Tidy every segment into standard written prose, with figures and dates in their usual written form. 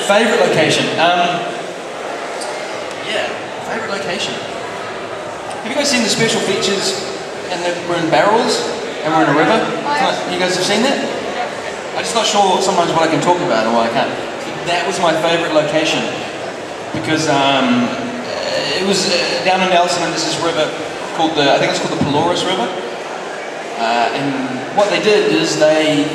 Favorite location? Yeah, favorite location. Have you guys seen the special features? And we're in barrels and we're in a river. You guys have seen that? I'm just not sure sometimes what I can talk about or what I can't. That was my favorite location because it was down in Nelson, and there's this river called I think it's called the Pelorus River. And what they did is it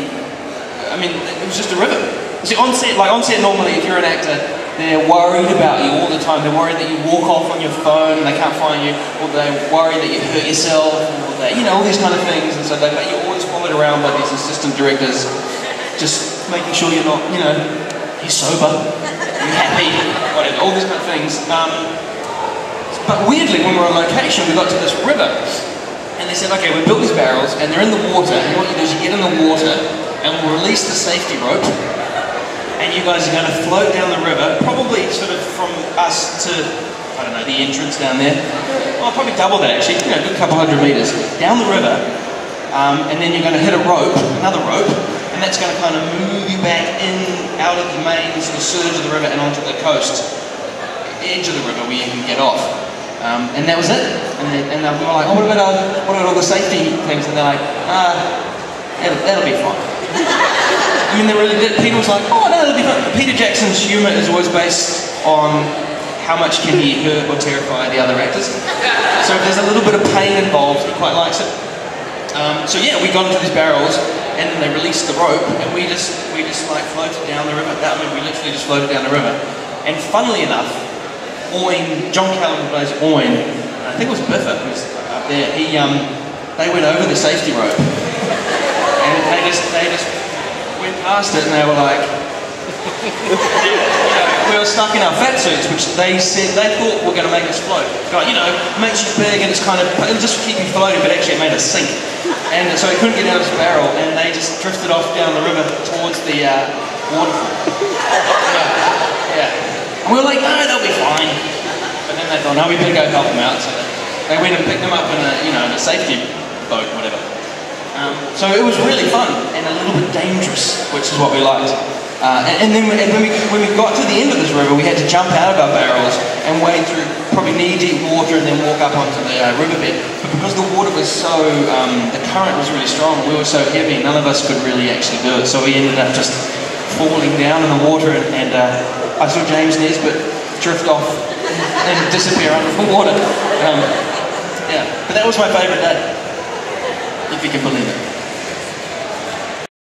was just a river. See, on set normally, if you're an actor, they're worried about you all the time. They're worried that you walk off on your phone and they can't find you, or they're worried that you hurt yourself, or that, all these kind of things. And so you're always followed around by these assistant directors, just making sure you're not, you're sober, you're happy, whatever, all these kind of things. But weirdly, when we're on location, we got to this river, and they said, okay, we built these barrels, and they're in the water, and what you do is you get in the water, and we'll release the safety rope, and you guys are going to float down the river, probably sort of from us to, I don't know, the entrance down there. Well, probably double that actually, a good couple 100 meters, down the river, and then you're going to hit a rope, another rope, and that's going to kind of move you back in, out of the main sort of surge of the river and onto the coast, edge of the river where you can get off. And that was it. And we were like, oh, what about all the safety things? And they're like, that'll be fine. I mean, they really did. Peter was like, oh, no, that'll be fine. Peter Jackson's humour is always based on how much can he hurt or terrify the other actors. So if there's a little bit of pain involved, he quite likes it. So yeah, we got into these barrels, and then they released the rope, and we just like floated down the river. We literally just floated down the river. And funnily enough, John Callum, who plays Owen, I think it was Biffa who's up there. They went over the safety rope, and they just went past it, and they were like, we were stuck in our fat suits, which they said they thought were going to make us float. Like, it makes you big, and it'll just keep you floating, but actually it made us sink. And so he couldn't get out of his barrel, and they just drifted off down the river towards the waterfall. Yeah. And we were like, no, they'll be fine. But then they thought, no, we better go help them out. So they went and picked them up in a safety boat, whatever. So it was really fun and a little bit dangerous, which is what we liked. And then when we got to the end of this river, we had to jump out of our barrels and wade through probably knee-deep water and then walk up onto the riverbed. But because the water was the current was really strong, we were so heavy, none of us could really actually do it. So we ended up just falling down in the water, and I saw James Nesbitt drift off and disappear under the water. Yeah, but that was my favourite day, if you can believe it.